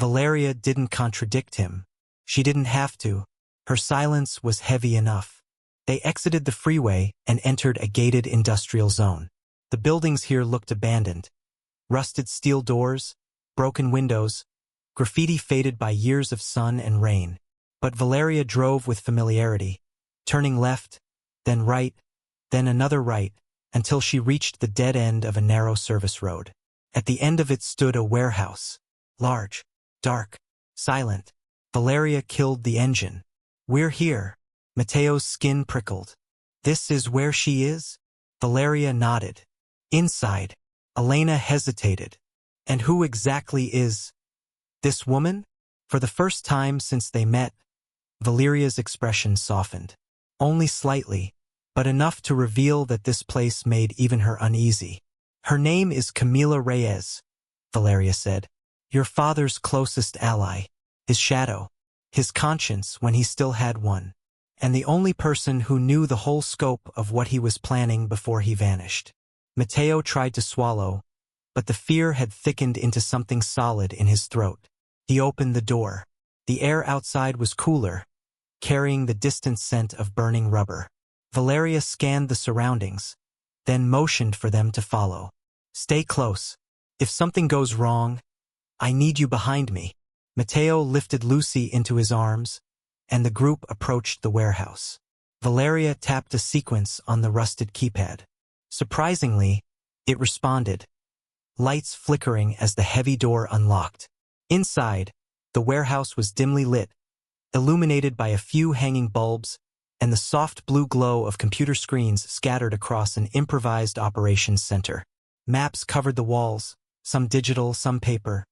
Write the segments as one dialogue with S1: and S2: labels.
S1: Valeria didn't contradict him. She didn't have to. Her silence was heavy enough. They exited the freeway and entered a gated industrial zone. The buildings here looked abandoned. Rusted steel doors, broken windows, graffiti faded by years of sun and rain. But Valeria drove with familiarity, turning left, then right, then another right, until she reached the dead end of a narrow service road. At the end of it stood a warehouse. Large, dark, silent. Valeria killed the engine. "We're here." Mateo's skin prickled. "This is where she is?" Valeria nodded. "Inside." Elena hesitated. "And who exactly is this woman?" For the first time since they met, Valeria's expression softened. Only slightly, but enough to reveal that this place made even her uneasy. "Her name is Camila Reyes," Valeria said. "Your father's closest ally, his shadow, his conscience when he still had one, and the only person who knew the whole scope of what he was planning before he vanished." Mateo tried to swallow, but the fear had thickened into something solid in his throat. He opened the door. The air outside was cooler, carrying the distant scent of burning rubber. Valeria scanned the surroundings, then motioned for them to follow. "Stay close. If something goes wrong, I need you behind me." Mateo lifted Lucy into his arms, and the group approached the warehouse. Valeria tapped a sequence on the rusted keypad. Surprisingly, it responded, lights flickering as the heavy door unlocked. Inside, the warehouse was dimly lit, illuminated by a few hanging bulbs and the soft blue glow of computer screens scattered across an improvised operations center. Maps covered the walls, some digital, some paper,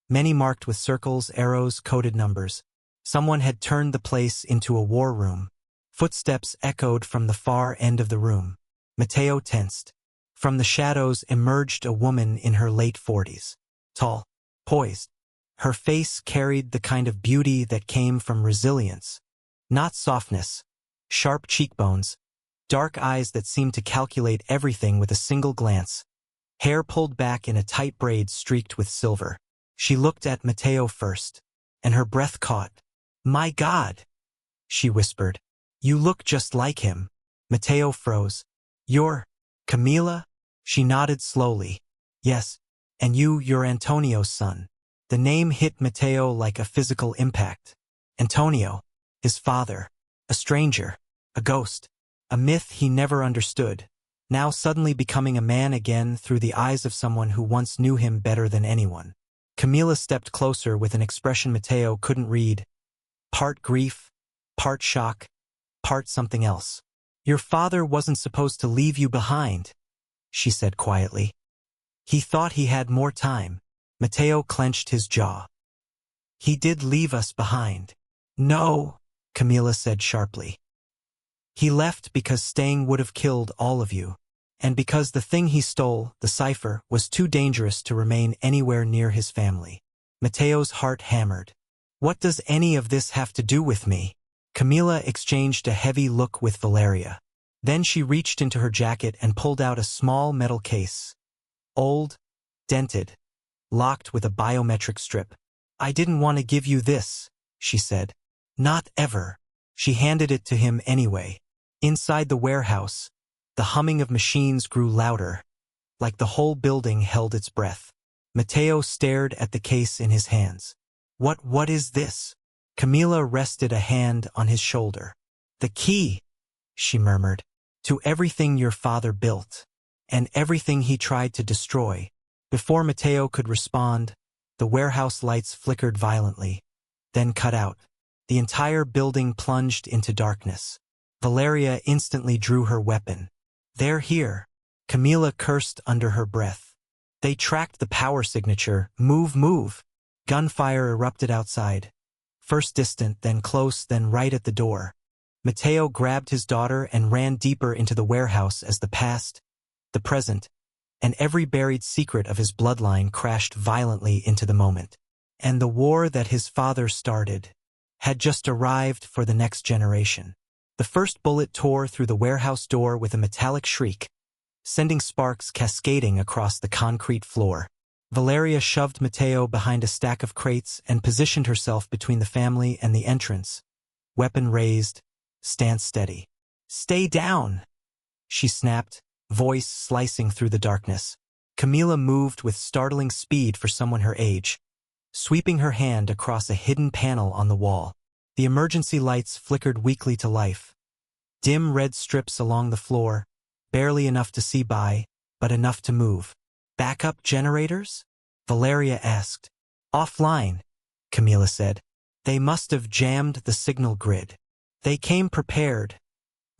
S1: many marked with circles, arrows, coded numbers. Someone had turned the place into a war room. Footsteps echoed from the far end of the room. Mateo tensed. From the shadows emerged a woman in her late 40s. Tall, poised. Her face carried the kind of beauty that came from resilience, not softness. Sharp cheekbones, dark eyes that seemed to calculate everything with a single glance. Hair pulled back in a tight braid streaked with silver. She looked at Mateo first, and her breath caught. "My God," she whispered. "You look just like him." Mateo froze. "You're Camila?" She nodded slowly. "Yes, and you're Antonio's son." The name hit Mateo like a physical impact. Antonio, his father, a stranger, a ghost, a myth he never understood, now suddenly becoming a man again through the eyes of someone who once knew him better than anyone. Camila stepped closer with an expression Mateo couldn't read. Part grief, part shock, part something else. "Your father wasn't supposed to leave you behind," she said quietly. "He thought he had more time." Mateo clenched his jaw. "He did leave us behind." "No," Camila said sharply. "He left because staying would have killed all of you, and because the thing he stole, the cipher, was too dangerous to remain anywhere near his family." Mateo's heart hammered. "What does any of this have to do with me?" Camila exchanged a heavy look with Valeria. Then she reached into her jacket and pulled out a small metal case. Old, dented, locked with a biometric strip. "I didn't want to give you this," she said. "Not ever." She handed it to him anyway. Inside the warehouse, the humming of machines grew louder, like the whole building held its breath. Mateo stared at the case in his hands. What is this?" Camila rested a hand on his shoulder. "The key," she murmured, "to everything your father built, and everything he tried to destroy." Before Mateo could respond, the warehouse lights flickered violently, then cut out. The entire building plunged into darkness. Valeria instantly drew her weapon. "They're here," Camila cursed under her breath. They tracked the power signature. Move. Gunfire erupted outside. First distant, then close, then right at the door. Mateo grabbed his daughter and ran deeper into the warehouse as the past, the present, and every buried secret of his bloodline crashed violently into the moment. And the war that his father started had just arrived for the next generation. The first bullet tore through the warehouse door with a metallic shriek, sending sparks cascading across the concrete floor. Valeria shoved Mateo behind a stack of crates and positioned herself between the family and the entrance. Weapon raised, stance steady. "Stay down!" she snapped, voice slicing through the darkness. Camila moved with startling speed for someone her age, sweeping her hand across a hidden panel on the wall. The emergency lights flickered weakly to life. Dim red strips along the floor, barely enough to see by, but enough to move. "Backup generators?" Valeria asked. "Offline," Camila said. "They must have jammed the signal grid." "They came prepared,"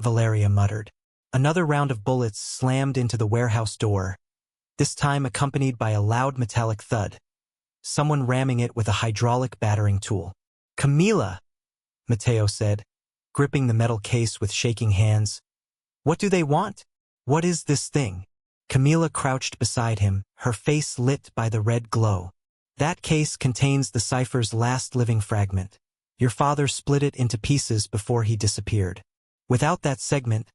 S1: Valeria muttered. Another round of bullets slammed into the warehouse door, this time accompanied by a loud metallic thud, someone ramming it with a hydraulic battering tool. "Camila," Mateo said, gripping the metal case with shaking hands. "What do they want? What is this thing?" Camila crouched beside him, her face lit by the red glow. "That case contains the cipher's last living fragment. Your father split it into pieces before he disappeared. Without that segment,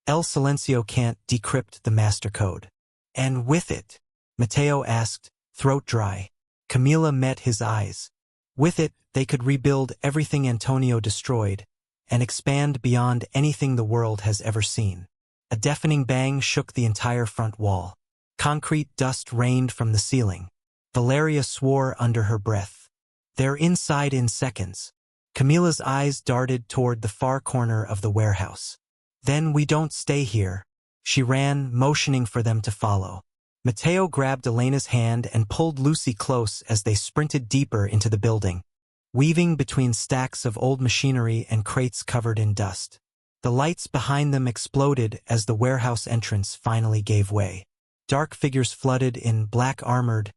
S1: El Silencio can't decrypt the master code." "And with it?" Mateo asked, throat dry. Camila met his eyes. "With it, they could rebuild everything Antonio destroyed and expand beyond anything the world has ever seen." A deafening bang shook the entire front wall. Concrete dust rained from the ceiling. Valeria swore under her breath. "They're inside in seconds." Camila's eyes darted toward the far corner of the warehouse. "Then we don't stay here." She ran, motioning for them to follow. Mateo grabbed Elena's hand and pulled Lucy close as they sprinted deeper into the building, weaving between stacks of old machinery and crates covered in dust. The lights behind them exploded as the warehouse entrance finally gave way. Dark figures flooded in, black-armored,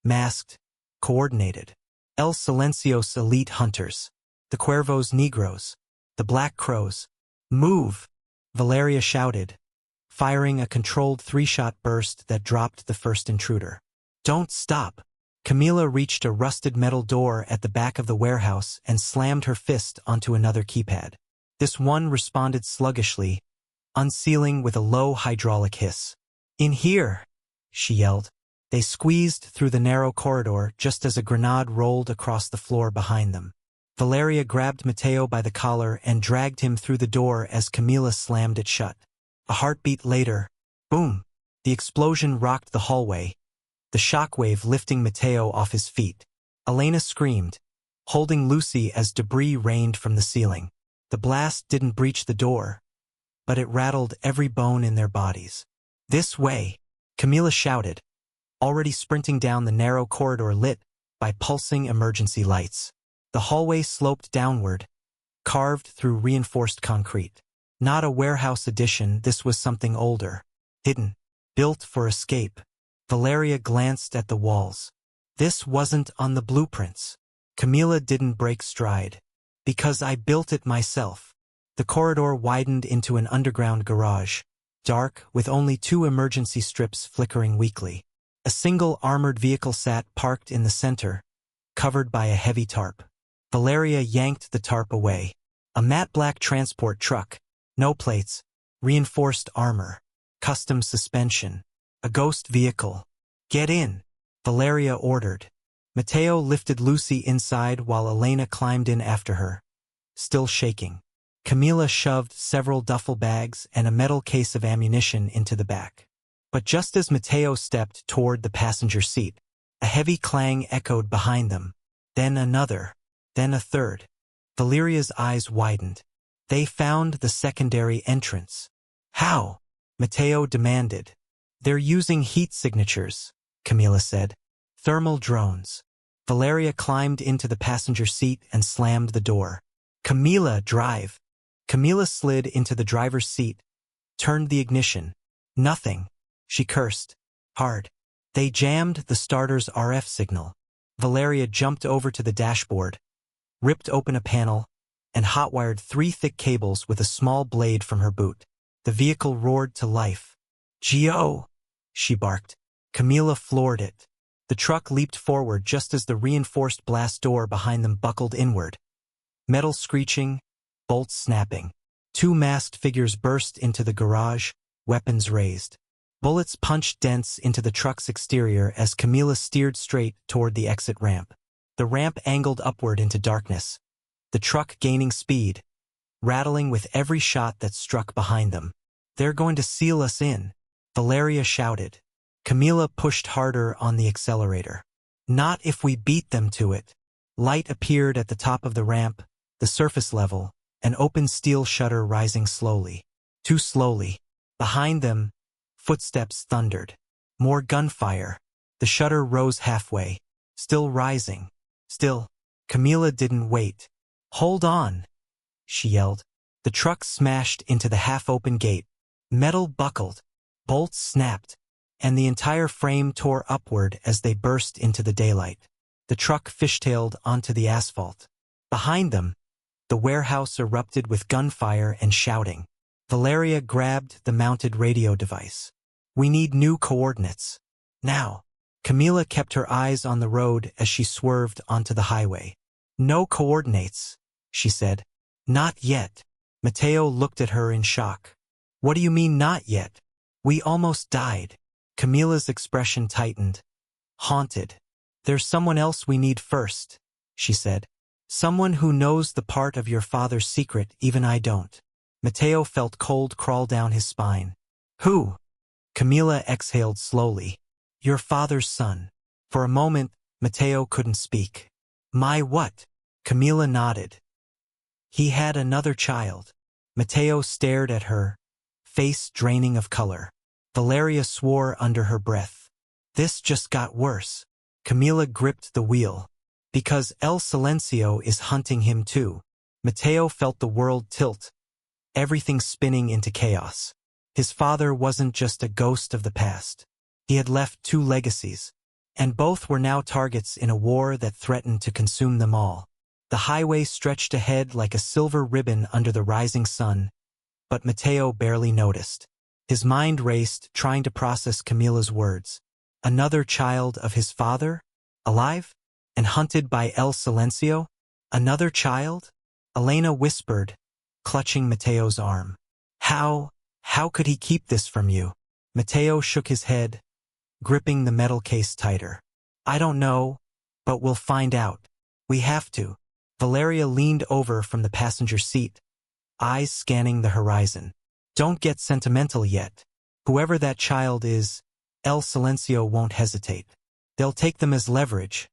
S1: masked, coordinated. El Silencios elite hunters. The Cuervos Negros. The Black Crows. "Move!" Valeria shouted, firing a controlled three-shot burst that dropped the first intruder. "Don't stop!" Camila reached a rusted metal door at the back of the warehouse and slammed her fist onto another keypad. This one responded sluggishly, unsealing with a low hydraulic hiss. "In here!" she yelled. They squeezed through the narrow corridor just as a grenade rolled across the floor behind them. Valeria grabbed Mateo by the collar and dragged him through the door as Camila slammed it shut. A heartbeat later, boom! The explosion rocked the hallway, the shockwave lifting Mateo off his feet. Elena screamed, holding Lucy as debris rained from the ceiling. The blast didn't breach the door, but it rattled every bone in their bodies. "This way!" Camila shouted, already sprinting down the narrow corridor lit by pulsing emergency lights. The hallway sloped downward, carved through reinforced concrete. Not a warehouse addition, this was something older, hidden, built for escape. Valeria glanced at the walls. This wasn't on the blueprints. Camila didn't break stride. "Because I built it myself." The corridor widened into an underground garage, dark with only 2 emergency strips flickering weakly. A single armored vehicle sat parked in the center, covered by a heavy tarp. Valeria yanked the tarp away. A matte black transport truck, no plates, reinforced armor, custom suspension. A ghost vehicle. "Get in," Valeria ordered. Mateo lifted Lucy inside while Elena climbed in after her, still shaking. Camila shoved several duffel bags and a metal case of ammunition into the back. But just as Mateo stepped toward the passenger seat, a heavy clang echoed behind them. Then another. Then a third. Valeria's eyes widened. They found the secondary entrance. "How?" Mateo demanded. "They're using heat signatures," Camila said. "Thermal drones." Valeria climbed into the passenger seat and slammed the door. "Camila, drive." Camila slid into the driver's seat, turned the ignition. "Nothing," she cursed. "Hard." They jammed the starter's RF signal. Valeria jumped over to the dashboard, ripped open a panel, and hotwired 3 thick cables with a small blade from her boot. The vehicle roared to life. "Gio!" she barked. Camila floored it. The truck leaped forward just as the reinforced blast door behind them buckled inward. Metal screeching, bolts snapping. 2 masked figures burst into the garage, weapons raised. Bullets punched dents into the truck's exterior as Camila steered straight toward the exit ramp. The ramp angled upward into darkness, the truck gaining speed, rattling with every shot that struck behind them. "They're going to seal us in," Valeria shouted. Camila pushed harder on the accelerator. "Not if we beat them to it." Light appeared at the top of the ramp, the surface level, an open steel shutter rising slowly. Too slowly. Behind them, footsteps thundered. More gunfire. The shutter rose halfway. Still rising. Still. Camila didn't wait. "Hold on," she yelled. The truck smashed into the half-open gate. Metal buckled. Bolts snapped. And the entire frame tore upward as they burst into the daylight. The truck fishtailed onto the asphalt. Behind them, the warehouse erupted with gunfire and shouting. Valeria grabbed the mounted radio device. "We need new coordinates. Now." Camila kept her eyes on the road as she swerved onto the highway. "No coordinates," she said. "Not yet." Mateo looked at her in shock. "What do you mean not yet? We almost died." Camila's expression tightened. Haunted. "There's someone else we need first," she said. "Someone who knows the part of your father's secret even I don't." Mateo felt cold crawl down his spine. "Who?" Camila exhaled slowly. "Your father's son." For a moment, Mateo couldn't speak. "My what?" Camila nodded. "He had another child." Mateo stared at her, face draining of color. Valeria swore under her breath. "This just got worse." Camila gripped the wheel. "Because El Silencio is hunting him too." Mateo felt the world tilt, everything spinning into chaos. His father wasn't just a ghost of the past. He had left two legacies, and both were now targets in a war that threatened to consume them all. The highway stretched ahead like a silver ribbon under the rising sun, but Mateo barely noticed. His mind raced, trying to process Camila's words. Another child of his father? Alive? And hunted by El Silencio? Another child? Elena whispered, clutching Mateo's arm. How could he keep this from you?" Mateo shook his head, gripping the metal case tighter. "I don't know, but we'll find out. We have to." Valeria leaned over from the passenger seat, eyes scanning the horizon. "Don't get sentimental yet. Whoever that child is, El Silencio won't hesitate. They'll take them as leverage,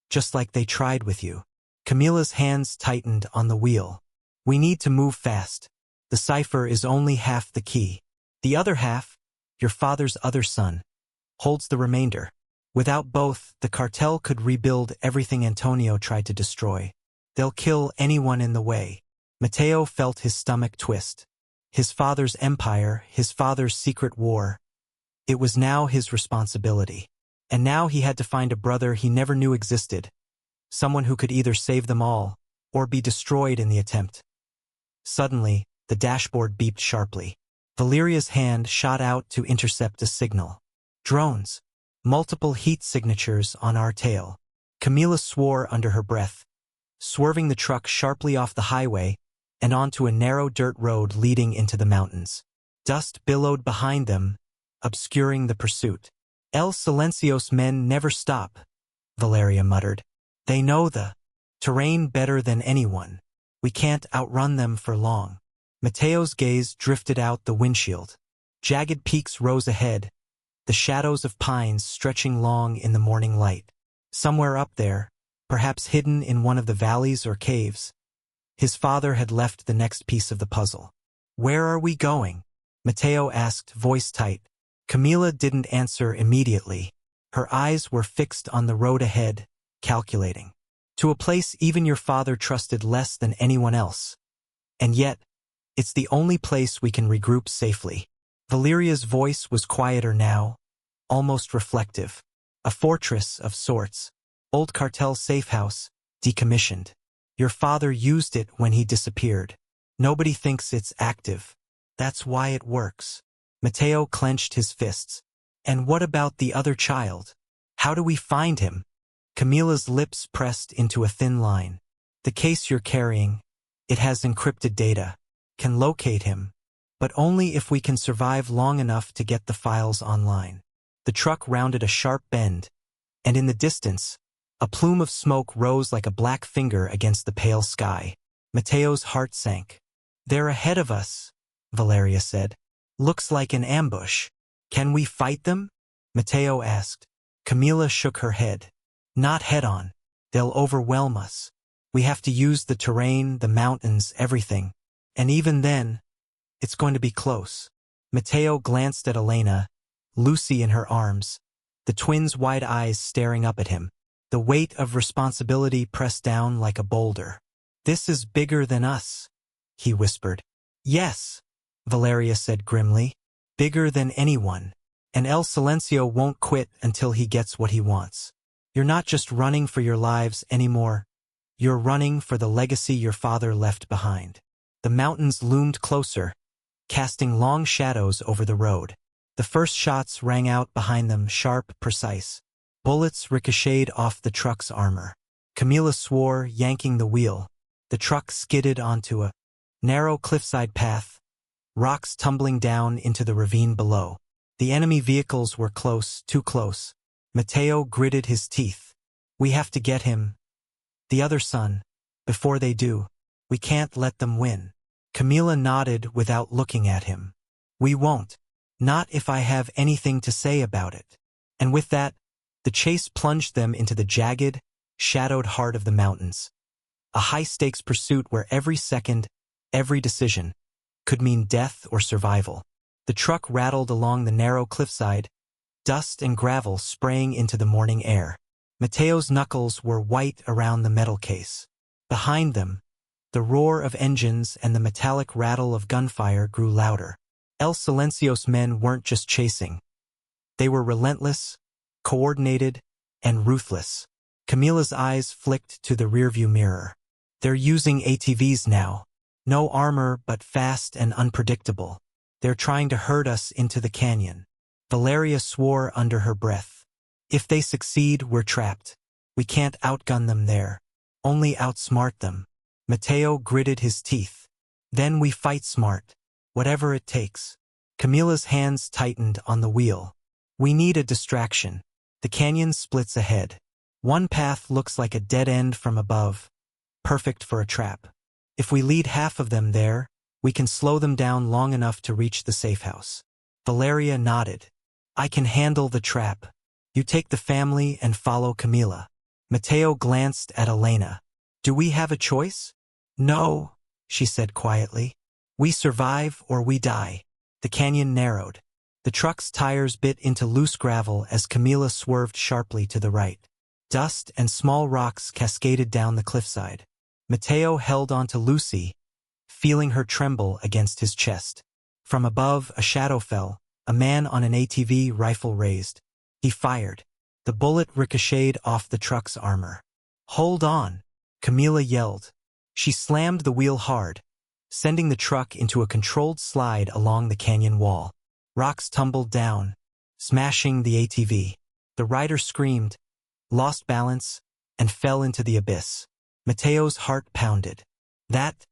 S1: just like they tried with you." Camila's hands tightened on the wheel. "We need to move fast. The cipher is only half the key. The other half, your father's other son, holds the remainder. Without both, the cartel could rebuild everything Antonio tried to destroy. They'll kill anyone in the way." Mateo felt his stomach twist. His father's empire, his father's secret war. It was now his responsibility. And now he had to find a brother he never knew existed. Someone who could either save them all, or be destroyed in the attempt. Suddenly, the dashboard beeped sharply. Valeria's hand shot out to intercept a signal. "Drones. Multiple heat signatures on our tail." Camila swore under her breath, swerving the truck sharply off the highway and onto a narrow dirt road leading into the mountains. Dust billowed behind them, obscuring the pursuit. "El Silencio's men never stop," Valeria muttered. "They know the terrain better than anyone. We can't outrun them for long." Mateo's gaze drifted out the windshield. Jagged peaks rose ahead, the shadows of pines stretching long in the morning light. Somewhere up there, perhaps hidden in one of the valleys or caves, his father had left the next piece of the puzzle. "Where are we going?" Mateo asked, voice tight. Camila didn't answer immediately. Her eyes were fixed on the road ahead, calculating. "To a place even your father trusted less than anyone else. And yet, it's the only place we can regroup safely." Valeria's voice was quieter now, almost reflective. "A fortress of sorts. Old Cartel safe house, decommissioned. Your father used it when he disappeared. Nobody thinks it's active. That's why it works." Mateo clenched his fists. "And what about the other child? How do we find him?" Camila's lips pressed into a thin line. "The case you're carrying, it has encrypted data. Can locate him. but only if we can survive long enough to get the files online. The truck rounded a sharp bend, and in the distance, a plume of smoke rose like a black finger against the pale sky. Mateo's heart sank. "They're ahead of us," Valeria said. "Looks like an ambush. Can we fight them?" Mateo asked. Camila shook her head. "Not head-on. They'll overwhelm us. We have to use the terrain, the mountains, everything. And even then, it's going to be close." Mateo glanced at Elena, Lucy in her arms, the twins' wide eyes staring up at him. The weight of responsibility pressed down like a boulder. "This is bigger than us," he whispered. "Yes," Valeria said grimly. "Bigger than anyone. And El Silencio won't quit until he gets what he wants. You're not just running for your lives anymore. You're running for the legacy your father left behind." The mountains loomed closer, casting long shadows over the road. The first shots rang out behind them, sharp, precise. Bullets ricocheted off the truck's armor. Camila swore, yanking the wheel. The truck skidded onto a narrow cliffside path, rocks tumbling down into the ravine below. The enemy vehicles were close, too close. Mateo gritted his teeth. "We have to get him, the other son, before they do. We can't let them win." Camila nodded without looking at him. "We won't. Not if I have anything to say about it." And with that, the chase plunged them into the jagged, shadowed heart of the mountains. A high-stakes pursuit where every second, every decision, could mean death or survival. The truck rattled along the narrow cliffside, dust and gravel spraying into the morning air. Mateo's knuckles were white around the metal case. Behind them, the roar of engines and the metallic rattle of gunfire grew louder. El Silencio's men weren't just chasing. They were relentless, coordinated, and ruthless. Camila's eyes flicked to the rearview mirror. "They're using ATVs now. No armor but fast and unpredictable. They're trying to herd us into the canyon." Valeria swore under her breath. "If they succeed, we're trapped. We can't outgun them there. Only outsmart them." Mateo gritted his teeth. "Then we fight smart. Whatever it takes." Camila's hands tightened on the wheel. "We need a distraction." The canyon splits ahead. One path looks like a dead end from above, perfect for a trap. If we lead half of them there, we can slow them down long enough to reach the safe house. Valeria nodded. "I can handle the trap. You take the family and follow Camila." Mateo glanced at Elena. "Do we have a choice?" "No," she said quietly. "We survive or we die." The canyon narrowed. The truck's tires bit into loose gravel as Camila swerved sharply to the right. Dust and small rocks cascaded down the cliffside. Mateo held onto Lucy, feeling her tremble against his chest. From above, a shadow fell, a man on an ATV, rifle raised. He fired. The bullet ricocheted off the truck's armor. "Hold on," Camila yelled. She slammed the wheel hard, sending the truck into a controlled slide along the canyon wall. Rocks tumbled down, smashing the ATV. The rider screamed, lost balance, and fell into the abyss. Mateo's heart pounded. That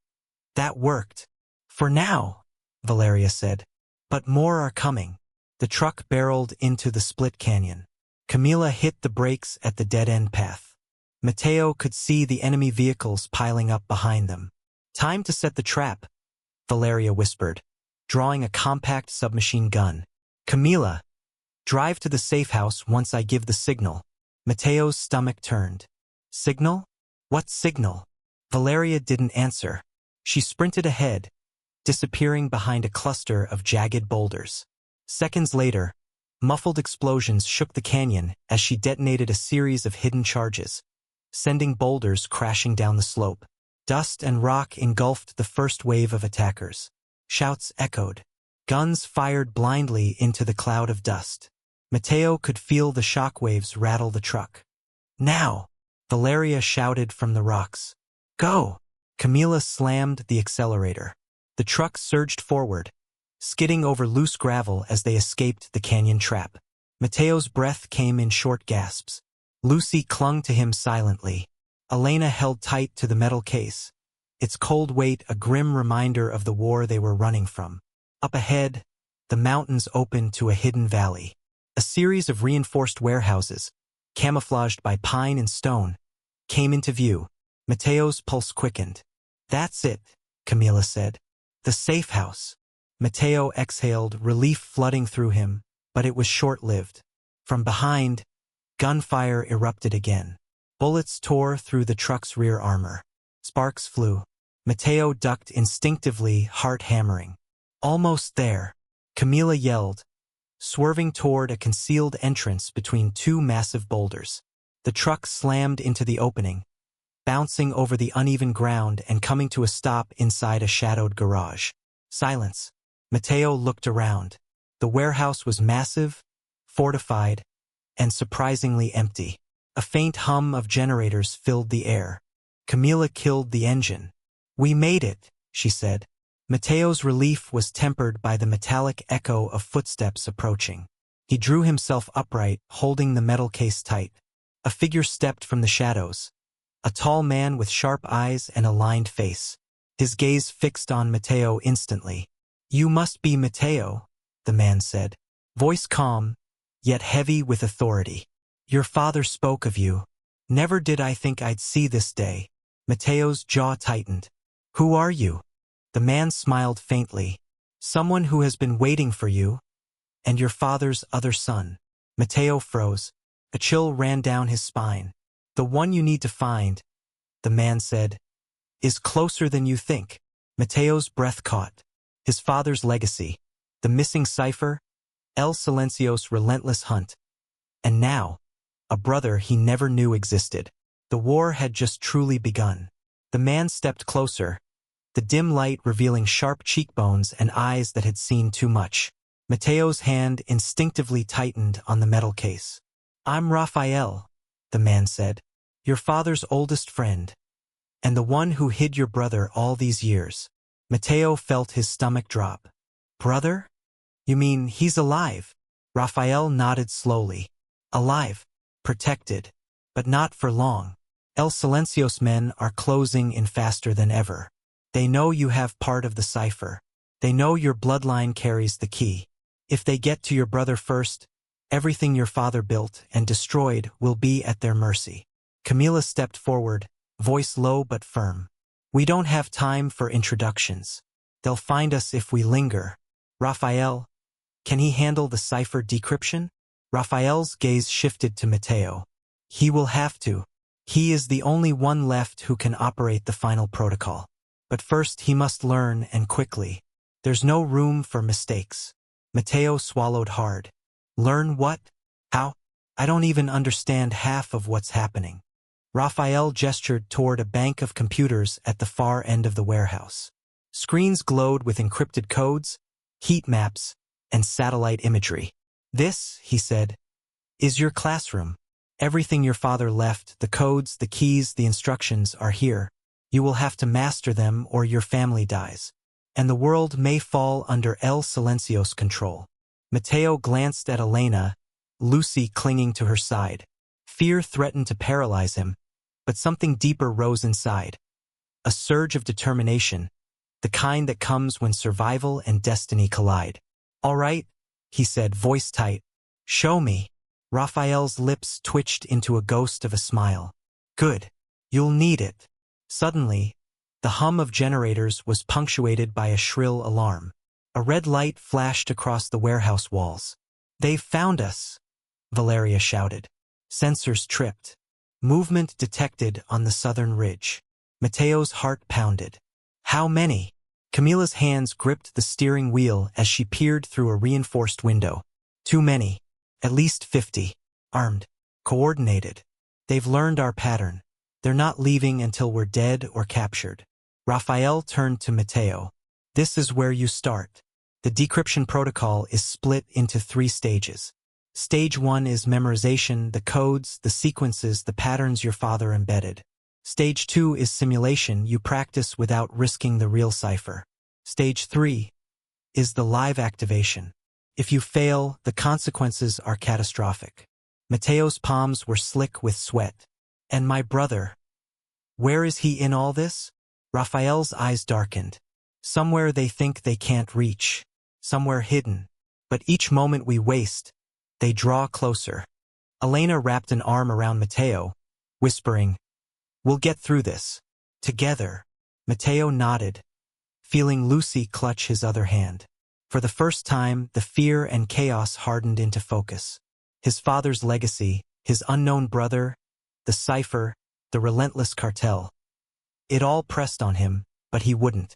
S1: worked. "For now," Valeria said. "But more are coming." The truck barreled into the split canyon. Camila hit the brakes at the dead-end path. Mateo could see the enemy vehicles piling up behind them. "Time to set the trap," Valeria whispered, drawing a compact submachine gun. "Camila, drive to the safe house once I give the signal." Mateo's stomach turned. "Signal? What signal?" Valeria didn't answer. She sprinted ahead, disappearing behind a cluster of jagged boulders. Seconds later, muffled explosions shook the canyon as she detonated a series of hidden charges, sending boulders crashing down the slope. Dust and rock engulfed the first wave of attackers. Shouts echoed. Guns fired blindly into the cloud of dust. Mateo could feel the shockwaves rattle the truck. "Now!" Valeria shouted from the rocks. "Go!" Camila slammed the accelerator. The truck surged forward, skidding over loose gravel as they escaped the canyon trap. Mateo's breath came in short gasps. Lucy clung to him silently. Elena held tight to the metal case, its cold weight a grim reminder of the war they were running from. Up ahead, the mountains opened to a hidden valley. A series of reinforced warehouses, camouflaged by pine and stone, came into view. Mateo's pulse quickened. "That's it," Camila said. "The safe house." Mateo exhaled, relief flooding through him, but it was short-lived. From behind, gunfire erupted again. Bullets tore through the truck's rear armor. Sparks flew. Mateo ducked instinctively, heart hammering. "Almost there," Camila yelled, swerving toward a concealed entrance between two massive boulders. The truck slammed into the opening, bouncing over the uneven ground and coming to a stop inside a shadowed garage. Silence. Mateo looked around. The warehouse was massive, fortified, and surprisingly empty. A faint hum of generators filled the air. Camila killed the engine. "We made it," she said. Mateo's relief was tempered by the metallic echo of footsteps approaching. He drew himself upright, holding the metal case tight. A figure stepped from the shadows. A tall man with sharp eyes and a lined face. His gaze fixed on Mateo instantly. "You must be Mateo," the man said. Voice calm, yet heavy with authority. "Your father spoke of you. Never did I think I'd see this day." Mateo's jaw tightened. "Who are you?" The man smiled faintly. "Someone who has been waiting for you, and your father's other son." Mateo froze. A chill ran down his spine. "The one you need to find," the man said, "is closer than you think." Mateo's breath caught. His father's legacy. The missing cipher. El Silencio's relentless hunt. And now, a brother he never knew existed. The war had just truly begun. The man stepped closer, the dim light revealing sharp cheekbones and eyes that had seen too much. Mateo's hand instinctively tightened on the metal case. "I'm Raphael," the man said, "your father's oldest friend, and the one who hid your brother all these years." Mateo felt his stomach drop. "Brother? You mean he's alive?" Raphael nodded slowly. "Alive, protected, but not for long. El Silencio's men are closing in faster than ever. They know you have part of the cipher. They know your bloodline carries the key. If they get to your brother first, everything your father built and destroyed will be at their mercy." Camila stepped forward, voice low but firm. "We don't have time for introductions. They'll find us if we linger. Raphael, can he handle the cipher decryption?" Raphael's gaze shifted to Mateo. "He will have to. He is the only one left who can operate the final protocol. But first he must learn, and quickly. There's no room for mistakes." Mateo swallowed hard. "Learn what? How? I don't even understand half of what's happening." Raphael gestured toward a bank of computers at the far end of the warehouse. Screens glowed with encrypted codes, heat maps, and satellite imagery. "This," he said, "is your classroom. Everything your father left, the codes, the keys, the instructions, are here. You will have to master them or your family dies. And the world may fall under El Silencio's control." Mateo glanced at Elena, Lucy clinging to her side. Fear threatened to paralyze him, but something deeper rose inside. A surge of determination, the kind that comes when survival and destiny collide. "All right," he said, voice tight. "Show me." Raphael's lips twitched into a ghost of a smile. "Good. You'll need it." Suddenly, the hum of generators was punctuated by a shrill alarm. A red light flashed across the warehouse walls. "They've found us," Valeria shouted. Sensors tripped. Movement detected on the southern ridge. Mateo's heart pounded. "How many?" Camila's hands gripped the steering wheel as she peered through a reinforced window. "Too many. At least 50. Armed. Coordinated. They've learned our pattern. They're not leaving until we're dead or captured." Raphael turned to Mateo. "This is where you start. The decryption protocol is split into 3 stages. Stage 1 is memorization, the codes, the sequences, the patterns your father embedded. Stage 2 is simulation, you practice without risking the real cipher. Stage 3 is the live activation. If you fail, the consequences are catastrophic." Mateo's palms were slick with sweat. "And my brother? Where is he in all this?" Raphael's eyes darkened. "Somewhere they think they can't reach. somewhere hidden. But each moment we waste, they draw closer. Elena wrapped an arm around Mateo, whispering, "We'll get through this. Together." Mateo nodded, feeling Lucy clutch his other hand. For the first time, the fear and chaos hardened into focus. His father's legacy, his unknown brother, the cipher, the relentless cartel. It all pressed on him, but he wouldn't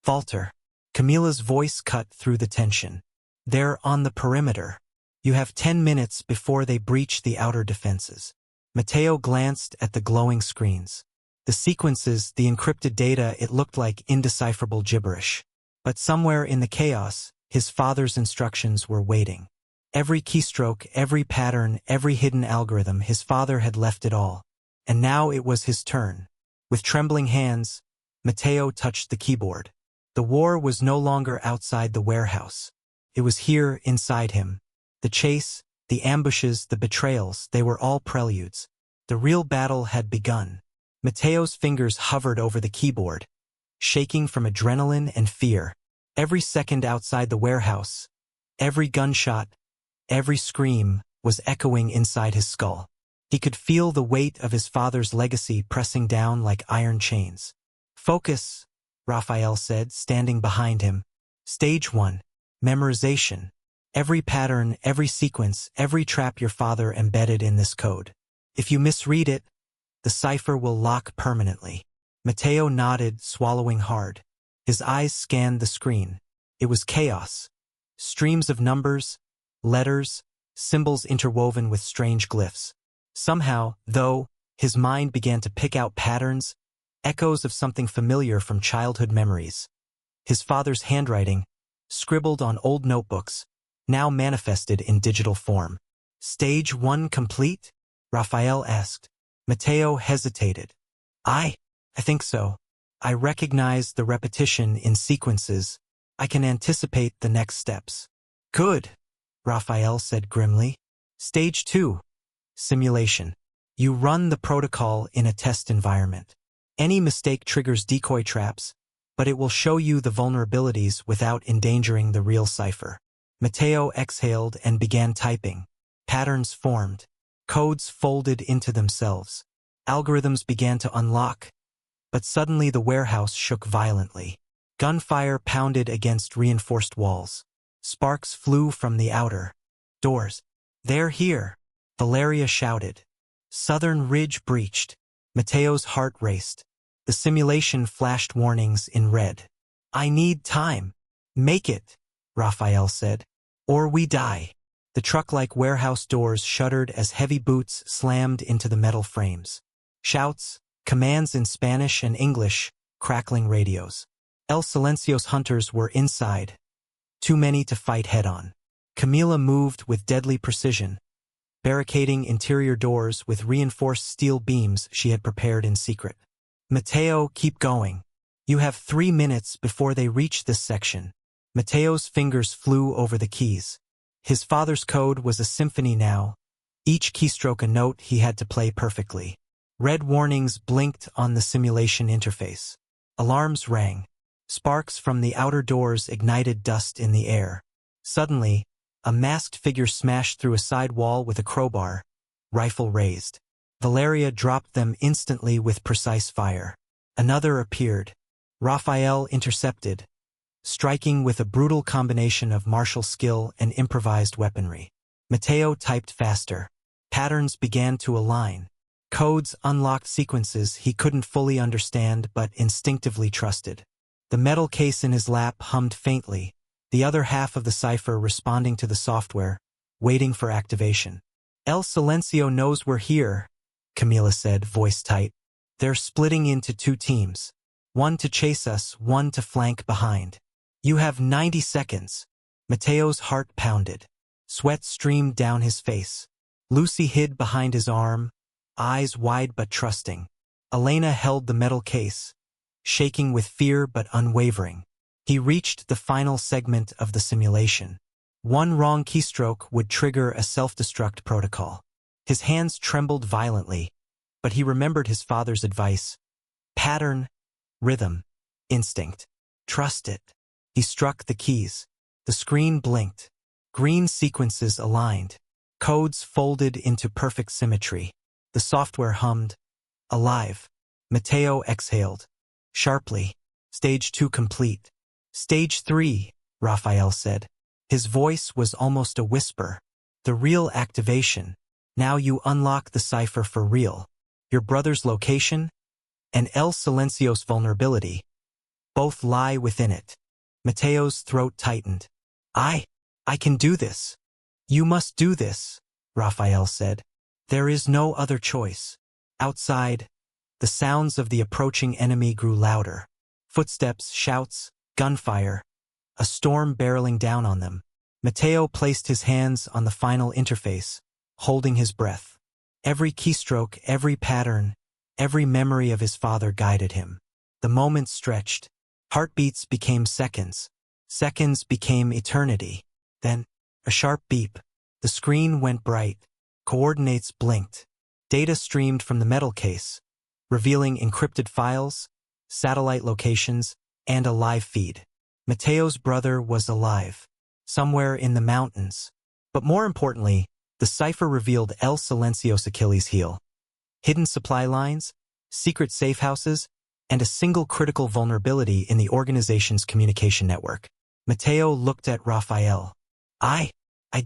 S1: falter. Camila's voice cut through the tension. "They're on the perimeter. You have 10 minutes before they breach the outer defenses." Mateo glanced at the glowing screens. The sequences, the encrypted data, it looked like indecipherable gibberish. But somewhere in the chaos, his father's instructions were waiting. Every keystroke, every pattern, every hidden algorithm, his father had left it all. And now it was his turn. With trembling hands, Mateo touched the keyboard. The war was no longer outside the warehouse. It was here, inside him. The chase, the ambushes, the betrayals, they were all preludes. The real battle had begun. Mateo's fingers hovered over the keyboard, shaking from adrenaline and fear. Every second outside the warehouse, every gunshot, every scream was echoing inside his skull. He could feel the weight of his father's legacy pressing down like iron chains. "Focus," Raphael said, standing behind him. "Stage 1. Memorization. Every pattern, every sequence, every trap your father embedded in this code. If you misread it, the cipher will lock permanently." Mateo nodded, swallowing hard. His eyes scanned the screen. It was chaos. Streams of numbers, letters, symbols interwoven with strange glyphs. Somehow, though, his mind began to pick out patterns, echoes of something familiar from childhood memories. His father's handwriting, scribbled on old notebooks, now manifested in digital form. "Stage 1 complete?" Raphael asked. Mateo hesitated. I think so. I recognize the repetition in sequences. I can anticipate the next steps." "Good," Raphael said grimly. "Stage 2. Simulation. You run the protocol in a test environment. Any mistake triggers decoy traps, but it will show you the vulnerabilities without endangering the real cipher." Mateo exhaled and began typing. Patterns formed. Codes folded into themselves. Algorithms began to unlock. But suddenly the warehouse shook violently. Gunfire pounded against reinforced walls. Sparks flew from the outer doors. "They're here," Valeria shouted. Southern Ridge breached. Mateo's heart raced. The simulation flashed warnings in red. "I need time." "Make it," Raphael said, "or we die." The truck-like warehouse doors shuddered as heavy boots slammed into the metal frames. Shouts, commands in Spanish and English, crackling radios. El Silencio's hunters were inside. Too many to fight head-on. Camila moved with deadly precision, barricading interior doors with reinforced steel beams she had prepared in secret. "Mateo, keep going. You have 3 minutes before they reach this section." Mateo's fingers flew over the keys. His father's code was a symphony now, each keystroke a note he had to play perfectly. Red warnings blinked on the simulation interface. Alarms rang. Sparks from the outer doors ignited dust in the air. Suddenly, a masked figure smashed through a side wall with a crowbar, rifle raised. Valeria dropped them instantly with precise fire. Another appeared. Raphael intercepted, striking with a brutal combination of martial skill and improvised weaponry. Mateo typed faster. Patterns began to align. Codes unlocked sequences he couldn't fully understand but instinctively trusted. The metal case in his lap hummed faintly, the other half of the cipher responding to the software, waiting for activation. "El Silencio knows we're here," Camila said, voice tight. "They're splitting into 2 teams. One to chase us, one to flank behind. You have 90 seconds. Mateo's heart pounded. Sweat streamed down his face. Lucy hid behind his arm, eyes wide but trusting. Elena held the metal case, shaking with fear but unwavering. He reached the final segment of the simulation. One wrong keystroke would trigger a self-destruct protocol. His hands trembled violently, but he remembered his father's advice. Pattern, rhythm, instinct. Trust it. He struck the keys. The screen blinked. Green sequences aligned. Codes folded into perfect symmetry. The software hummed. Alive. Mateo exhaled. Sharply. Stage 2 complete. Stage 3, Raphael said. His voice was almost a whisper. The real activation. Now you unlock the cipher for real. Your brother's location and El Silencio's vulnerability both lie within it. Mateo's throat tightened. I can do this. You must do this, Raphael said. There is no other choice. Outside, the sounds of the approaching enemy grew louder. Footsteps, shouts, gunfire, a storm barreling down on them. Mateo placed his hands on the final interface, holding his breath. Every keystroke, every pattern, every memory of his father guided him. The moment stretched. Heartbeats became seconds. Seconds became eternity. Then, a sharp beep. The screen went bright. Coordinates blinked. Data streamed from the metal case, revealing encrypted files, satellite locations, and a live feed. Mateo's brother was alive, somewhere in the mountains. But more importantly, the cipher revealed El Silencio's Achilles heel. Hidden supply lines, secret safe houses, and a single critical vulnerability in the organization's communication network. Mateo looked at Raphael. I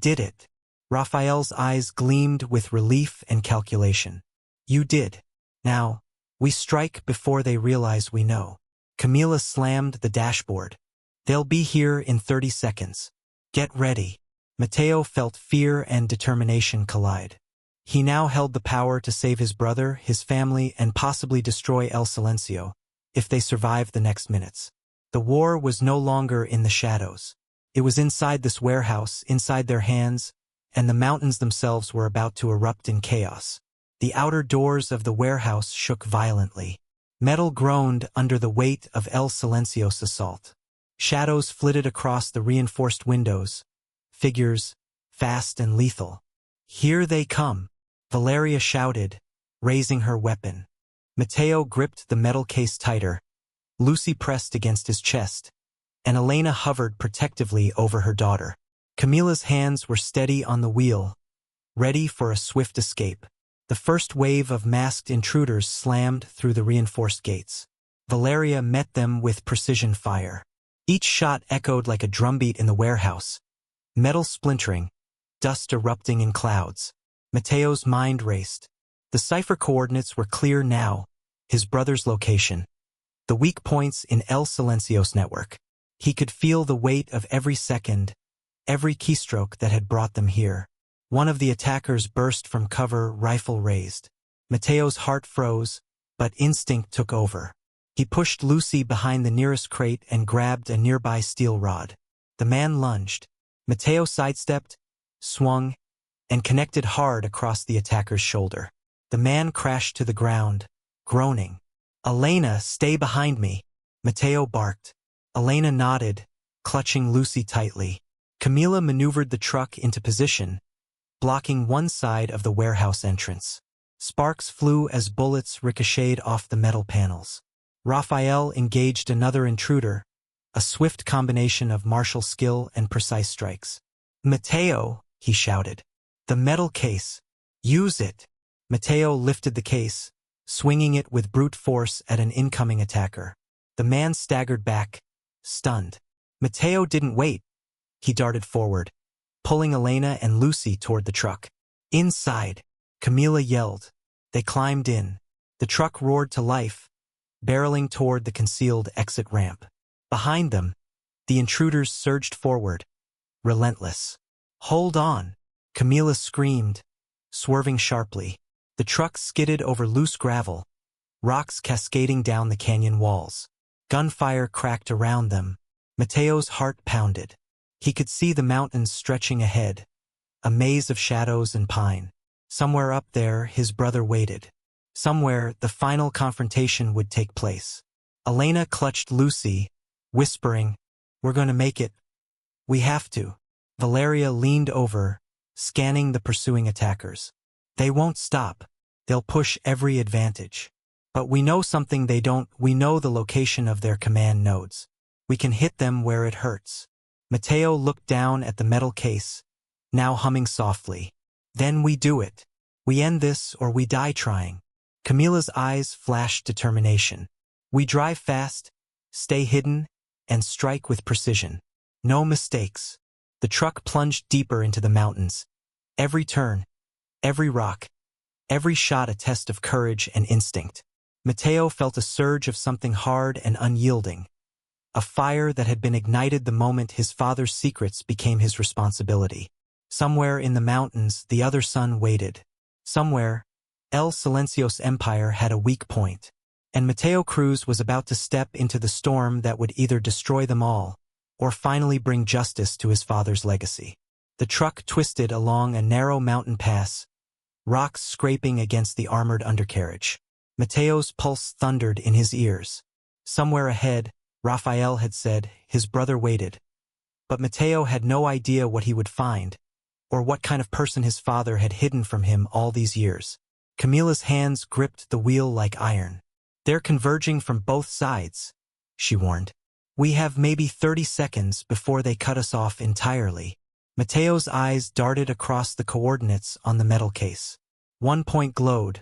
S1: did it. Raphael's eyes gleamed with relief and calculation. You did. Now, we strike before they realize we know. Camila slammed the dashboard. They'll be here in 30 seconds. Get ready. Mateo felt fear and determination collide. He now held the power to save his brother, his family, and possibly destroy El Silencio, if they survived the next minutes. The war was no longer in the shadows. It was inside this warehouse, inside their hands, and the mountains themselves were about to erupt in chaos. The outer doors of the warehouse shook violently. Metal groaned under the weight of El Silencio's assault. Shadows flitted across the reinforced windows, figures, fast and lethal. Here they come, Valeria shouted, raising her weapon. Mateo gripped the metal case tighter. Lucy pressed against his chest, and Elena hovered protectively over her daughter. Camila's hands were steady on the wheel, ready for a swift escape. The first wave of masked intruders slammed through the reinforced gates. Valeria met them with precision fire. Each shot echoed like a drumbeat in the warehouse. Metal splintering, dust erupting in clouds. Mateo's mind raced. The cipher coordinates were clear now, his brother's location. The weak points in El Silencio's network. He could feel the weight of every second, every keystroke that had brought them here. One of the attackers burst from cover, rifle raised. Mateo's heart froze, but instinct took over. He pushed Lucy behind the nearest crate and grabbed a nearby steel rod. The man lunged. Mateo sidestepped, swung, and connected hard across the attacker's shoulder. The man crashed to the ground, groaning. Elena, stay behind me, Mateo barked. Elena nodded, clutching Lucy tightly. Camila maneuvered the truck into position, blocking one side of the warehouse entrance. Sparks flew as bullets ricocheted off the metal panels. Raphael engaged another intruder, a swift combination of martial skill and precise strikes. Mateo, he shouted. The metal case. Use it. Mateo lifted the case, swinging it with brute force at an incoming attacker. The man staggered back, stunned. Mateo didn't wait. He darted forward, pulling Elena and Lucy toward the truck. Inside, Camila yelled. They climbed in. The truck roared to life, barreling toward the concealed exit ramp. Behind them, the intruders surged forward, relentless. Hold on, Camila screamed, swerving sharply. The truck skidded over loose gravel, rocks cascading down the canyon walls. Gunfire cracked around them. Mateo's heart pounded. He could see the mountains stretching ahead, a maze of shadows and pine. Somewhere up there, his brother waited. Somewhere, the final confrontation would take place. Elena clutched Lucy, whispering, "We're going to make it. We have to." Valeria leaned over, scanning the pursuing attackers. They won't stop. They'll push every advantage. But we know something they don't. We know the location of their command nodes. We can hit them where it hurts. Mateo looked down at the metal case, now humming softly. Then we do it. We end this or we die trying. Camila's eyes flashed determination. We drive fast, stay hidden, and strike with precision. No mistakes. The truck plunged deeper into the mountains. Every turn, every rock, every shot a test of courage and instinct. Mateo felt a surge of something hard and unyielding. A fire that had been ignited the moment his father's secrets became his responsibility. Somewhere in the mountains, the other son waited. Somewhere, El Silencio's empire had a weak point, and Mateo Cruz was about to step into the storm that would either destroy them all or finally bring justice to his father's legacy. The truck twisted along a narrow mountain pass, rocks scraping against the armored undercarriage. Mateo's pulse thundered in his ears. Somewhere ahead, Rafael had said, his brother waited. But Mateo had no idea what he would find, or what kind of person his father had hidden from him all these years. Camila's hands gripped the wheel like iron. They're converging from both sides, she warned. We have maybe 30 seconds before they cut us off entirely. Mateo's eyes darted across the coordinates on the metal case. One point glowed,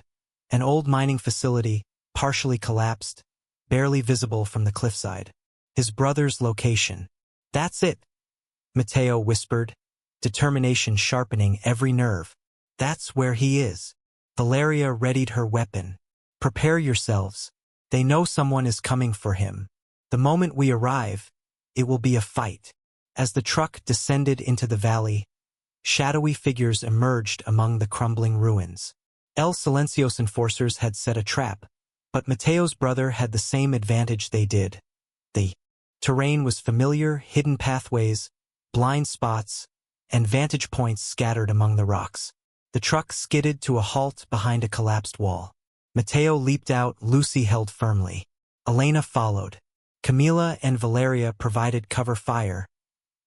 S1: an old mining facility, partially collapsed, barely visible from the cliffside. His brother's location. That's it, Mateo whispered, determination sharpening every nerve. That's where he is. Valeria readied her weapon. Prepare yourselves. They know someone is coming for him. The moment we arrive, it will be a fight. As the truck descended into the valley, shadowy figures emerged among the crumbling ruins. El Silencio's enforcers had set a trap, but Mateo's brother had the same advantage they did. The terrain was familiar, hidden pathways, blind spots, and vantage points scattered among the rocks. The truck skidded to a halt behind a collapsed wall. Mateo leaped out, Lucy held firmly. Elena followed. Camila and Valeria provided cover fire,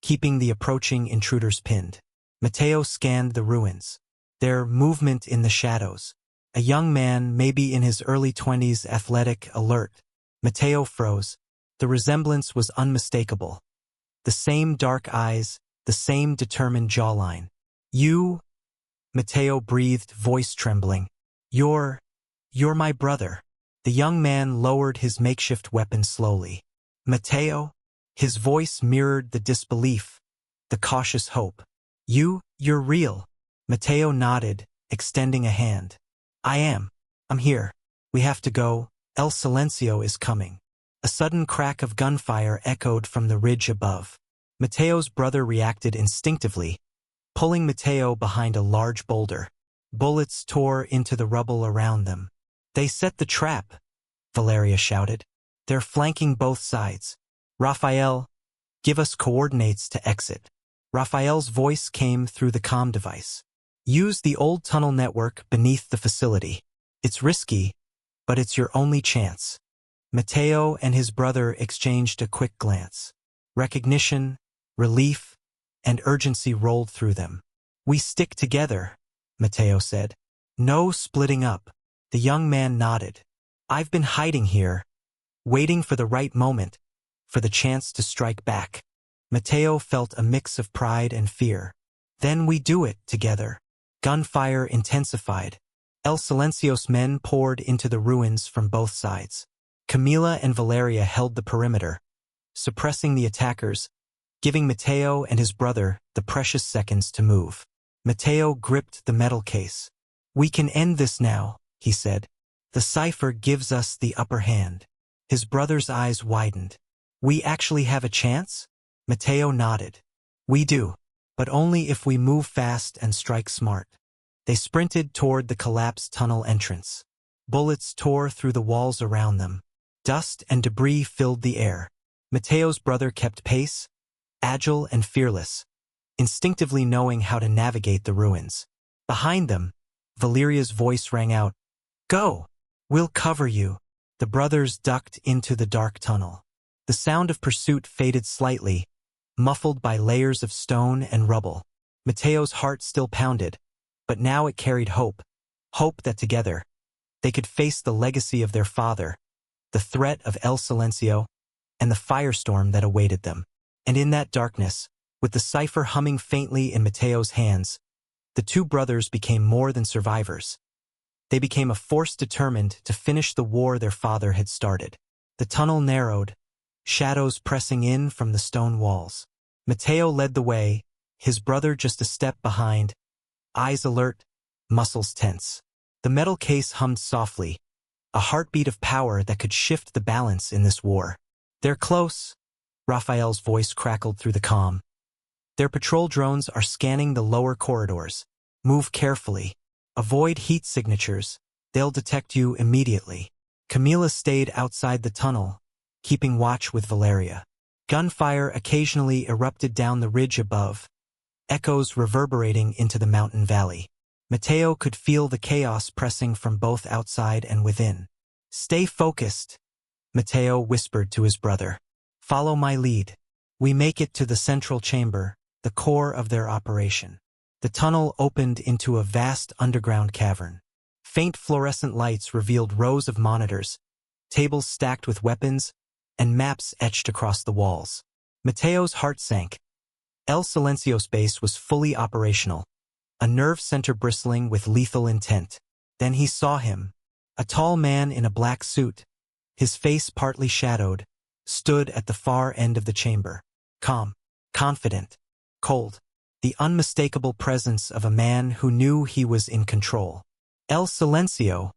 S1: keeping the approaching intruders pinned. Mateo scanned the ruins. Their movement in the shadows. A young man, maybe in his early 20s, athletic, alert. Mateo froze. The resemblance was unmistakable. The same dark eyes, the same determined jawline. You, Mateo breathed, voice trembling. You're my brother. The young man lowered his makeshift weapon slowly. Mateo? His voice mirrored the disbelief, the cautious hope. You're real. Mateo nodded, extending a hand. I'm here. We have to go. El Silencio is coming. A sudden crack of gunfire echoed from the ridge above. Mateo's brother reacted instinctively, pulling Mateo behind a large boulder. Bullets tore into the rubble around them. They set the trap, Valeria shouted. They're flanking both sides. Rafael, give us coordinates to exit. Rafael's voice came through the comm device. Use the old tunnel network beneath the facility. It's risky, but it's your only chance. Mateo and his brother exchanged a quick glance. Recognition, relief, and urgency rolled through them. We stick together, Mateo said. No splitting up. The young man nodded. I've been hiding here, waiting for the right moment, for the chance to strike back. Mateo felt a mix of pride and fear. Then we do it together. Gunfire intensified. El Silencio's men poured into the ruins from both sides. Camila and Valeria held the perimeter, suppressing the attackers, giving Mateo and his brother the precious seconds to move. Mateo gripped the metal case. We can end this now, he said. The cipher gives us the upper hand. His brother's eyes widened. We actually have a chance? Mateo nodded. We do, but only if we move fast and strike smart. They sprinted toward the collapsed tunnel entrance. Bullets tore through the walls around them. Dust and debris filled the air. Mateo's brother kept pace, agile and fearless, instinctively knowing how to navigate the ruins. Behind them, Valeria's voice rang out, Go! We'll cover you. The brothers ducked into the dark tunnel. The sound of pursuit faded slightly, muffled by layers of stone and rubble. Mateo's heart still pounded, but now it carried hope. Hope that together, they could face the legacy of their father, the threat of El Silencio, and the firestorm that awaited them. And in that darkness, with the cipher humming faintly in Mateo's hands, the two brothers became more than survivors. They became a force determined to finish the war their father had started. The tunnel narrowed, shadows pressing in from the stone walls. Mateo led the way, his brother just a step behind, eyes alert, muscles tense. The metal case hummed softly, a heartbeat of power that could shift the balance in this war. "They're close," Raphael's voice crackled through the calm. "Their patrol drones are scanning the lower corridors. Move carefully. Avoid heat signatures. They'll detect you immediately." Camila stayed outside the tunnel, keeping watch with Valeria. Gunfire occasionally erupted down the ridge above, echoes reverberating into the mountain valley. Mateo could feel the chaos pressing from both outside and within. "Stay focused," Mateo whispered to his brother. "Follow my lead. We make it to the central chamber, the core of their operation." The tunnel opened into a vast underground cavern. Faint fluorescent lights revealed rows of monitors, tables stacked with weapons, and maps etched across the walls. Mateo's heart sank. El Silencio's base was fully operational, a nerve center bristling with lethal intent. Then he saw him. A tall man in a black suit, his face partly shadowed, stood at the far end of the chamber. Calm, confident, cold. The unmistakable presence of a man who knew he was in control. "El Silencio,"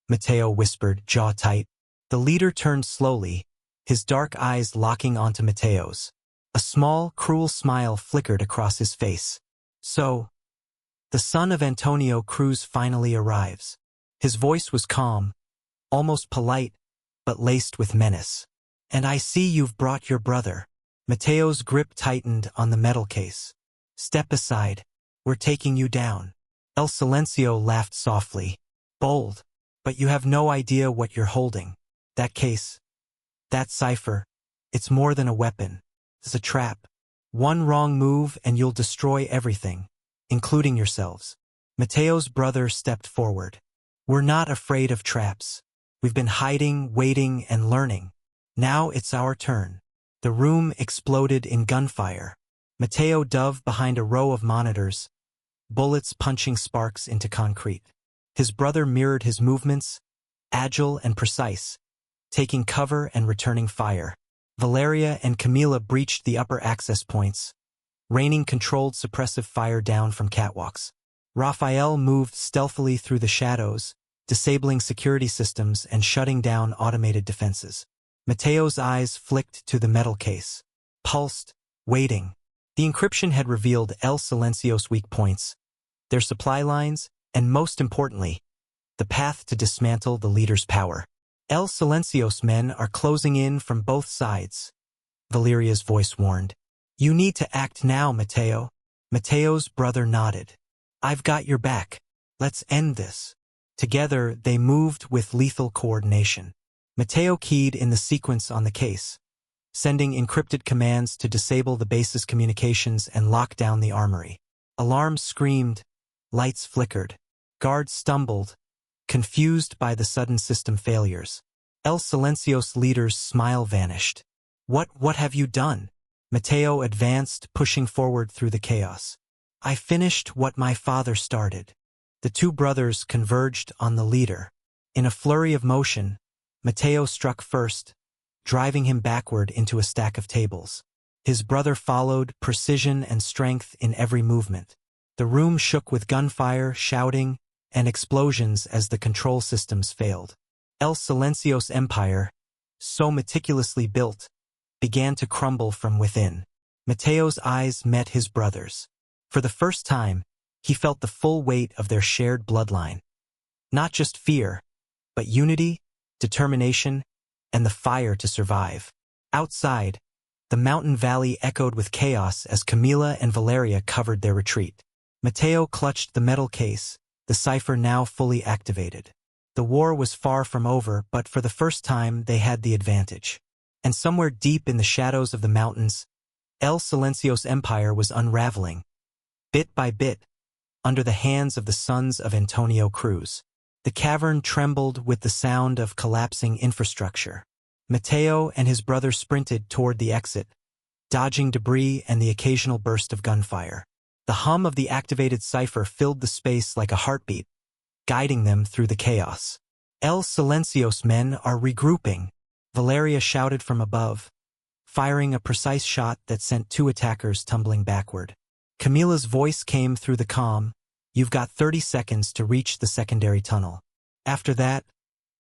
S1: Mateo whispered, jaw tight. The leader turned slowly, his dark eyes locking onto Mateo's. A small, cruel smile flickered across his face. "So, the son of Antonio Cruz finally arrives." His voice was calm, almost polite, but laced with menace. "And I see you've brought your brother." Mateo's grip tightened on the metal case. "Step aside. We're taking you down." El Silencio laughed softly. "Bold, but you have no idea what you're holding. That case, that cipher, it's more than a weapon. It's a trap. One wrong move and you'll destroy everything, including yourselves." Mateo's brother stepped forward. "We're not afraid of traps. We've been hiding, waiting, and learning. Now it's our turn." The room exploded in gunfire. Mateo dove behind a row of monitors, bullets punching sparks into concrete. His brother mirrored his movements, agile and precise, taking cover and returning fire. Valeria and Camila breached the upper access points, raining controlled suppressive fire down from catwalks. Raphael moved stealthily through the shadows, disabling security systems and shutting down automated defenses. Mateo's eyes flicked to the metal case, pulsed, waiting. The encryption had revealed El Silencio's weak points, their supply lines, and most importantly, the path to dismantle the leader's power. "El Silencio's men are closing in from both sides," Valeria's voice warned. "You need to act now, Mateo." Mateo's brother nodded. "I've got your back. Let's end this." Together, they moved with lethal coordination. Mateo keyed in the sequence on the case, sending encrypted commands to disable the base's communications and lock down the armory. Alarms screamed, lights flickered. Guards stumbled, confused by the sudden system failures. El Silencio's leader's smile vanished. What have you done?" Mateo advanced, pushing forward through the chaos. "I finished what my father started." The two brothers converged on the leader. In a flurry of motion, Mateo struck first, driving him backward into a stack of tables. His brother followed, precision and strength in every movement. The room shook with gunfire, shouting, and explosions as the control systems failed. El Silencio's empire, so meticulously built, began to crumble from within. Mateo's eyes met his brother's. For the first time, he felt the full weight of their shared bloodline. Not just fear, but unity, determination, and the fire to survive. Outside, the mountain valley echoed with chaos as Camila and Valeria covered their retreat. Mateo clutched the metal case, the cipher now fully activated. The war was far from over, but for the first time they had the advantage. And somewhere deep in the shadows of the mountains, El Silencio's empire was unraveling, bit by bit, under the hands of the sons of Antonio Cruz. The cavern trembled with the sound of collapsing infrastructure. Mateo and his brother sprinted toward the exit, dodging debris and the occasional burst of gunfire. The hum of the activated cipher filled the space like a heartbeat, guiding them through the chaos. El Silencio's men are regrouping, Valeria shouted from above, firing a precise shot that sent 2 attackers tumbling backward. Camila's voice came through the comm, "You've got 30 seconds to reach the secondary tunnel. After that,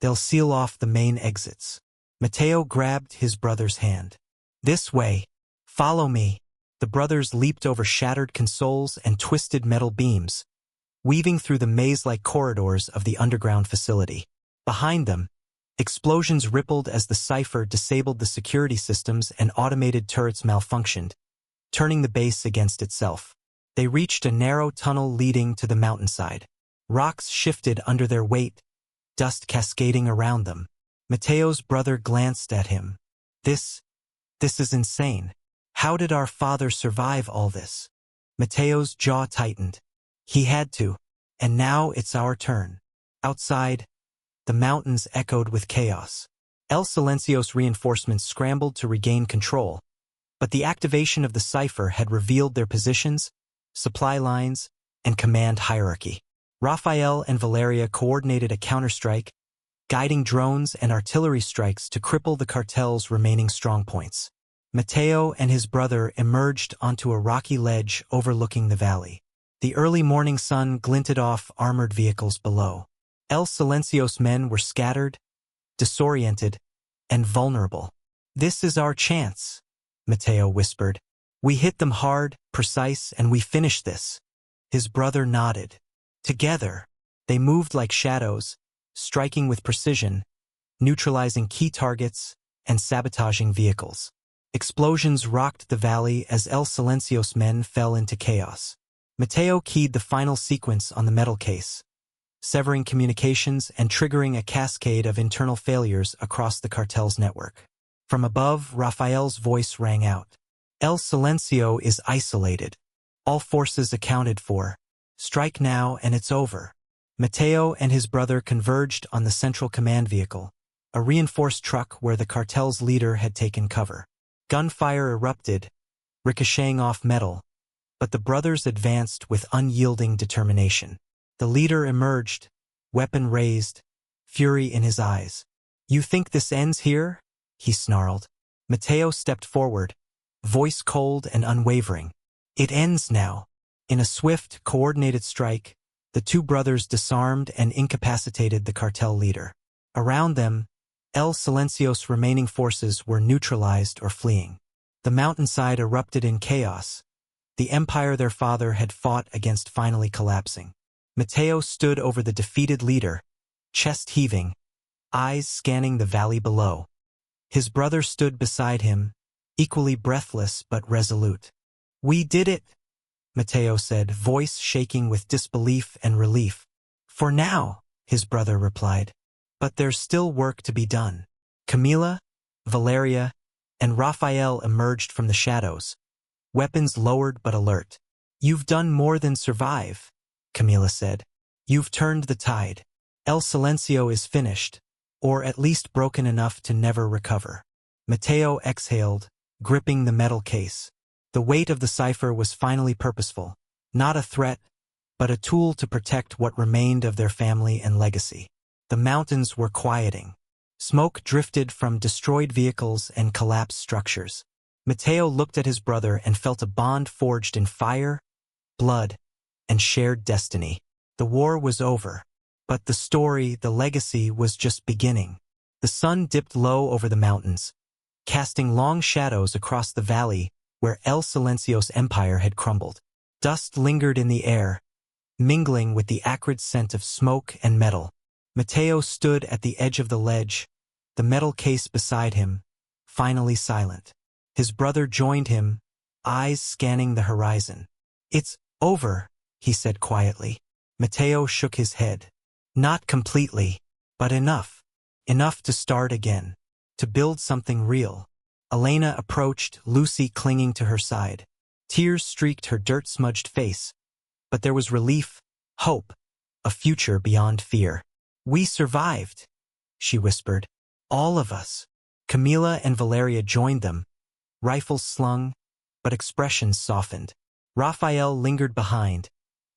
S1: they'll seal off the main exits." Mateo grabbed his brother's hand. "This way. Follow me." The brothers leaped over shattered consoles and twisted metal beams, weaving through the maze-like corridors of the underground facility. Behind them, explosions rippled as the cipher disabled the security systems and automated turrets malfunctioned, turning the base against itself. They reached a narrow tunnel leading to the mountainside. Rocks shifted under their weight, dust cascading around them. Mateo's brother glanced at him. This is insane. How did our father survive all this?" Mateo's jaw tightened. He had to, and now it's our turn. Outside, the mountains echoed with chaos. El Silencio's reinforcements scrambled to regain control, but the activation of the cipher had revealed their positions, supply lines, and command hierarchy. Rafael and Valeria coordinated a counterstrike, guiding drones and artillery strikes to cripple the cartel's remaining strongpoints. Mateo and his brother emerged onto a rocky ledge overlooking the valley. The early morning sun glinted off armored vehicles below. El Silencio's men were scattered, disoriented, and vulnerable. "This is our chance," Mateo whispered. "We hit them hard, precise, and we finish this." His brother nodded. Together, they moved like shadows, striking with precision, neutralizing key targets, and sabotaging vehicles. Explosions rocked the valley as El Silencio's men fell into chaos. Mateo keyed the final sequence on the metal case, severing communications and triggering a cascade of internal failures across the cartel's network. From above, Rafael's voice rang out. "El Silencio is isolated. All forces accounted for. Strike now and it's over." Mateo and his brother converged on the central command vehicle, a reinforced truck where the cartel's leader had taken cover. Gunfire erupted, ricocheting off metal, but the brothers advanced with unyielding determination. The leader emerged, weapon raised, fury in his eyes. "You think this ends here?" he snarled. Mateo stepped forward, voice cold and unwavering. "It ends now." In a swift, coordinated strike, the 2 brothers disarmed and incapacitated the cartel leader. Around them, El Silencio's remaining forces were neutralized or fleeing. The mountainside erupted in chaos, the empire their father had fought against finally collapsing. Mateo stood over the defeated leader, chest heaving, eyes scanning the valley below. His brother stood beside him, equally breathless but resolute. "We did it," Mateo said, voice shaking with disbelief and relief. "For now," his brother replied. "But there's still work to be done." Camila, Valeria, and Rafael emerged from the shadows, weapons lowered but alert. "You've done more than survive," Camila said. "You've turned the tide. El Silencio is finished, or at least broken enough to never recover." Mateo exhaled, gripping the metal case. The weight of the cipher was finally purposeful, not a threat, but a tool to protect what remained of their family and legacy. The mountains were quieting. Smoke drifted from destroyed vehicles and collapsed structures. Mateo looked at his brother and felt a bond forged in fire, blood, and shared destiny. The war was over, but the story, the legacy, was just beginning. The sun dipped low over the mountains, casting long shadows across the valley where El Silencio's empire had crumbled. Dust lingered in the air, mingling with the acrid scent of smoke and metal. Mateo stood at the edge of the ledge, the metal case beside him, finally silent. His brother joined him, eyes scanning the horizon. "It's over," he said quietly. Mateo shook his head. "Not completely, but enough. Enough to start again. To build something real." Elena approached, Lucy clinging to her side. Tears streaked her dirt-smudged face, but there was relief, hope, a future beyond fear. "We survived," she whispered. "All of us." Camila and Valeria joined them, rifles slung, but expressions softened. Raphael lingered behind,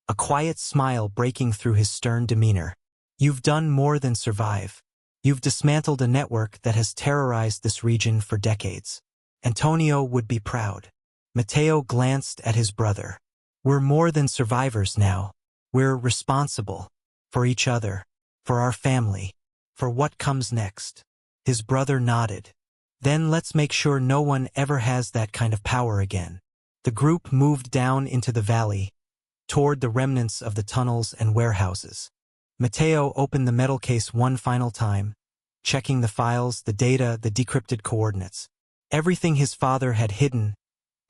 S1: a quiet smile breaking through his stern demeanor. You've done more than survive. You've dismantled a network that has terrorized this region for decades. Antonio would be proud. Mateo glanced at his brother. We're more than survivors now. We're responsible. For each other. For our family. For what comes next. His brother nodded. Then let's make sure no one ever has that kind of power again. The group moved down into the valley, toward the remnants of the tunnels and warehouses. Mateo opened the metal case one final time, checking the files, the data, the decrypted coordinates. Everything his father had hidden,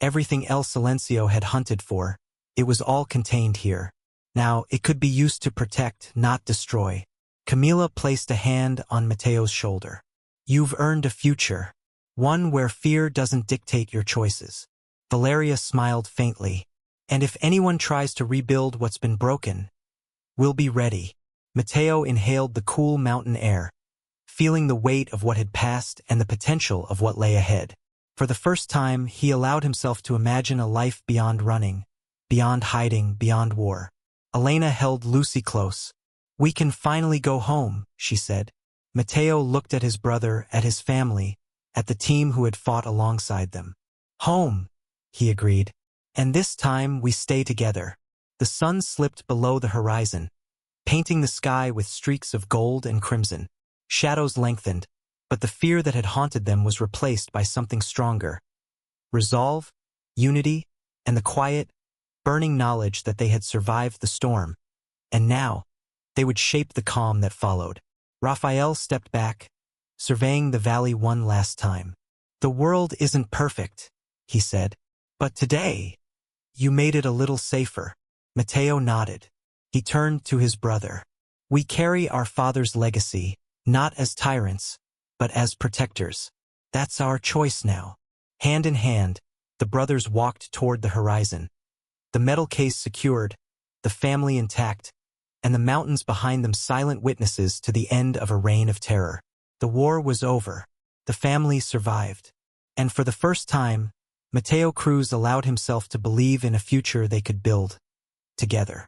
S1: everything else Silencio had hunted for, it was all contained here. Now, it could be used to protect, not destroy. Camila placed a hand on Mateo's shoulder. You've earned a future, one where fear doesn't dictate your choices. Valeria smiled faintly. And if anyone tries to rebuild what's been broken, we'll be ready. Mateo inhaled the cool mountain air, feeling the weight of what had passed and the potential of what lay ahead. For the first time, he allowed himself to imagine a life beyond running, beyond hiding, beyond war. Elena held Lucy close. We can finally go home, she said. Mateo looked at his brother, at his family, at the team who had fought alongside them. Home, he agreed. And this time we stay together. The sun slipped below the horizon, painting the sky with streaks of gold and crimson. Shadows lengthened, but the fear that had haunted them was replaced by something stronger. Resolve, unity, and the quiet, burning knowledge that they had survived the storm. And now, they would shape the calm that followed. Raphael stepped back, surveying the valley one last time. The world isn't perfect, he said. But today, you made it a little safer. Mateo nodded. He turned to his brother. We carry our father's legacy, not as tyrants, but as protectors. That's our choice now. Hand in hand, the brothers walked toward the horizon. The metal case secured, the family intact, and the mountains behind them silent witnesses to the end of a reign of terror. The war was over. The family survived. And for the first time, Mateo Cruz allowed himself to believe in a future they could build together.